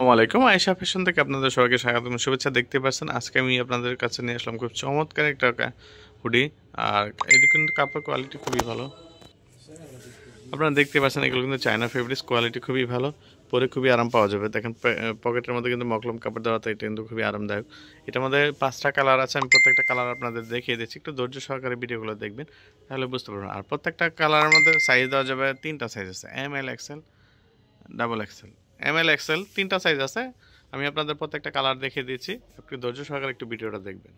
আসসালামু আলাইকুম। আয়েশা ফ্যাশন থেকে আপনাদের সবাইকে স্বাগতম শুভেচ্ছা। দেখতে পাচ্ছেন আজকে আমি আপনাদের কাছে নিয়ে আসলাম খুব চমৎকার একটা হুডি। আর এটি কিন্তু কাপড় কোয়ালিটি খুবই ভালো। আপনারা দেখতে পাচ্ছেন এগুলো কিন্তু চায়না ফেব্রিক্স, কোয়ালিটি খুবই ভালো, পরে খুবই আরাম পাওয়া যাবে। দেখেন পকেটের মধ্যে কিন্তু মকলম কাপড় দেওয়া, তো এটা কিন্তু খুবই আরামদায়ক। এটার মধ্যে 5টা কালার আছে, আমি প্রত্যেকটা কালার আপনাদের দেখিয়ে দিচ্ছি, একটু ধৈর্য সহকারে ভিডিওগুলো দেখবেন তাহলে বুঝতে পারবেন। আর প্রত্যেকটা কালারের মধ্যে সাইজ দেওয়া যাবে, 3টা সাইজ আছে, M L XL, double XL. M L XL 3টা সাইজ আছে। আমি আপনাদের প্রত্যেকটা কালার দেখিয়ে দিচ্ছি, একটু ধৈর্য সহকারে একটু ভিডিওটা দেখবেন।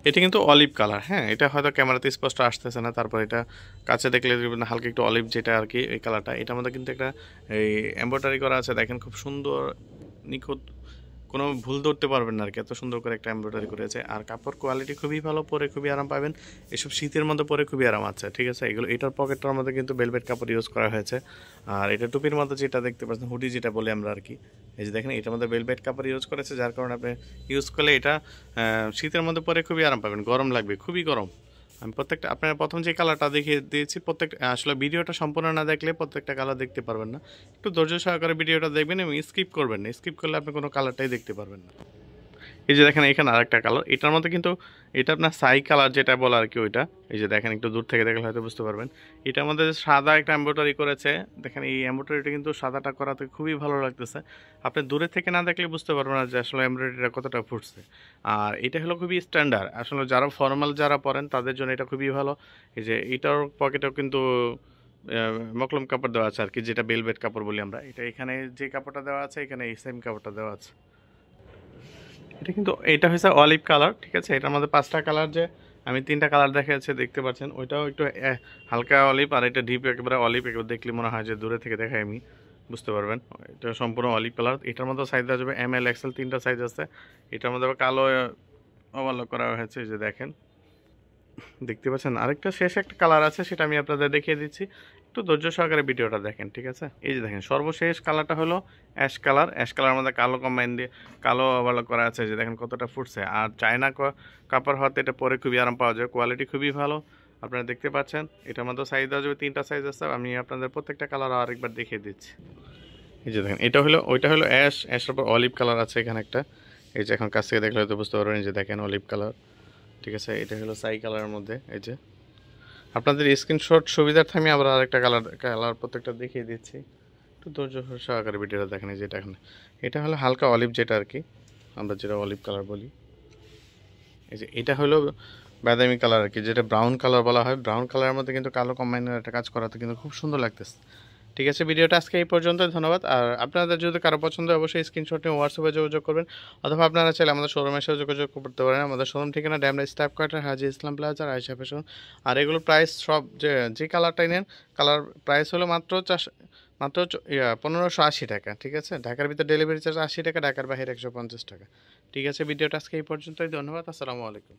এটা কিন্তু অলিভ কালার, হ্যাঁ, এটা হয়তো ক্যামেরাতে স্পষ্ট আসতেছে না, তারপর এটা কাছে দেখলে দেখবেন হালকা একটু অলিভ যেটা আর কি, এই কালারটা। এটার মধ্যে কিন্তু একটা এই এমব্রয়ডারি করা আছে, দেখেন খুব সুন্দর নিখুঁত, কোনো ভুল ধরতে পারবেন না আর কি, এত সুন্দর করে একটা এমব্রয়ডারি করেছে। আর কাপড় কোয়ালিটি খুবই ভালো, পরে খুবই আরাম পাবেন। এসব শীতের মধ্যে পরে খুবই আরাম আছে, ঠিক আছে। এগুলো এটার পকেটটার মধ্যে কিন্তু ভেলভেট কাপড় ইউজ করা হয়েছে। আর এটা টুপির মধ্যে যেটা দেখতে পাচ্ছেন, হুডি যেটা বলি আমরা আর কি, এই যে দেখেন এটার মধ্যে ভেলভেট কাপড় ইউজ করেছে, যার কারণে আপনি ইউজ করলে এটা শীতের মধ্যে পরে খুবই আরাম পাবেন। গরম লাগবে, খুবই গরম। আমি প্রত্যেকটা আপনার প্রথম যে কালারটা দেখিয়ে দিয়েছি, প্রত্যেকটা আসলে ভিডিওটা সম্পূর্ণ না দেখলে প্রত্যেকটা কালার দেখতে পারবেন না। একটু ধৈর্য সহকারে ভিডিওটা দেখবেন এবং স্কিপ করবেন না, স্কিপ করলে আপনি কোনো কালারটাই দেখতে পারবেন না। এই যে দেখেন এখানে আরেকটা কালার, এটার মধ্যে কিন্তু এটা আপনার সাই কালার যেটা বলা আর কি ওইটা। এই যে দেখেন একটু দূর থেকে দেখলে হয়তো বুঝতে পারবেন। এটার মধ্যে যে সাদা একটা এমব্রয়ডারি করেছে, দেখেন এই এমব্রয়ডারিটা কিন্তু সাদাটা করাতে খুবই ভালো লাগতেছে। আপনি দূরে থেকে না দেখলে বুঝতে পারবেন না যে আসলে এমব্রয়ডারিটা কতটা ফুটছে। আর এটা হলো খুবই স্ট্যান্ডার্ড, আসলে যারা ফর্মাল যারা পরেন তাদের জন্য এটা খুবই ভালো। এই যে এটার পকেটেও কিন্তু মকলম কাপড় দেওয়া আছে আর কি, যেটা বেলভেট কাপড় বলি আমরা। এটা এখানে যে কাপড়টা দেওয়া আছে, এখানে এই সেম কাপড়টা দেওয়া আছে। এটা কিন্তু এটা হয়েছে অলিভ কালার, ঠিক আছে। এটার মধ্যে 5টা কালার, যে আমি 3টা কালার দেখাচ্ছি দেখতে পাচ্ছেন, ওইটাও একটু হালকা অলিভ, আর এটা ডিপ একেবারে অলিভ। একেবারে দেখলে মনে হয় যে দূরে থেকে দেখাই আমি, বুঝতে পারবেন। এটা সম্পূর্ণ অলিভ কালার। এটার মধ্যে সাইজ দেওয়া যাবে এম এল এক্সেল, 3টা সাইজ আছে। এটার মধ্যে আবার কালো ওভারলক করা হয়েছে, এই যে দেখেন দেখতে পাচ্ছেন। আরেকটা শেষ একটা কালার আছে, সেটা আমি আপনাদের দেখিয়ে দিচ্ছি, একটু ধৈর্য সহকারে ভিডিওটা দেখেন, ঠিক আছে। এই যে দেখেন সর্বশেষ কালারটা হলো অ্যাশ কালার। অ্যাশ কালার মধ্যে কালো কম্বাইন দিয়ে কালো ওভারলক করা আছে, যে দেখেন কতটা ফুটছে। আর চায়না কাপড় হতে এটা পরে খুবই আরাম পাওয়া যায়, কোয়ালিটি খুবই ভালো। আপনারা দেখতে পাচ্ছেন এটার মধ্যে সাইজ দেওয়া যাবে, 3টা সাইজ আছে। আমি আপনাদের প্রত্যেকটা কালার আরেকবার দেখিয়ে দিচ্ছি। এই যে দেখেন এটা হলো, ওইটা হলো অ্যাশ, অ্যাশের পর অলিভ কালার আছে এখানে একটা। এই যে এখন কাছ থেকে দেখলে হয়তো বুঝতে পারবেন, এই যে দেখেন অলিভ কালার, ঠিক আছে। এটা হলো সাই কালারের মধ্যে। এই যে আপনাদের স্ক্রিনশট সুবিধার্থে আমি আবার আরেকটা কালার প্রত্যেকটা দেখিয়ে দিচ্ছি, একটু ধৈর্য সহকারে ভিডিওটা দেখেন। এই যে এটা হলো হালকা অলিভ, যেটা আর কি আমরা যেটা অলিভ কালার বলি। এই যে এটা হলো বাদামি কালার আর কি, যেটা ব্রাউন কালার বলা হয়। ব্রাউন কালারের মধ্যে কিন্তু কালো কম্বাইনের একটা কাজ করাতে কিন্তু খুব সুন্দর লাগতেছে। ঠিক আছে, ভিডিওটা আজকে এই পর্যন্ত, ধন্যবাদ। আর আপনাদের যদি কারো পছন্দ হয় অবশ্যই স্ক্রিনশট নিয়ে হোয়াটসঅ্যাপে যোগাযোগ করবেন, অথবা আপনারা চাইলে আমাদের শোরুমের সাথে যোগাযোগ করতে পারেন। আমাদের শোরুম ঠিকানা ড্যামরা স্টাফ কোয়ার্টার, হাজি ইসলাম প্লাজা, আয়েশা ফ্যাশন। আর এগুলোর প্রাইস সব যে কালারটাই নেন, কালার প্রাইস হলো মাত্র 1580 টাকা, ঠিক আছে। ঢাকার ভিতরে ডেলিভারি চার্জ 80 টাকা, ঢাকার বাইরে 150 টাকা। ঠিক আছে, ভিডিওটা আজকে এই পর্যন্তই, ধন্যবাদ, আসসালামু আলাইকুম।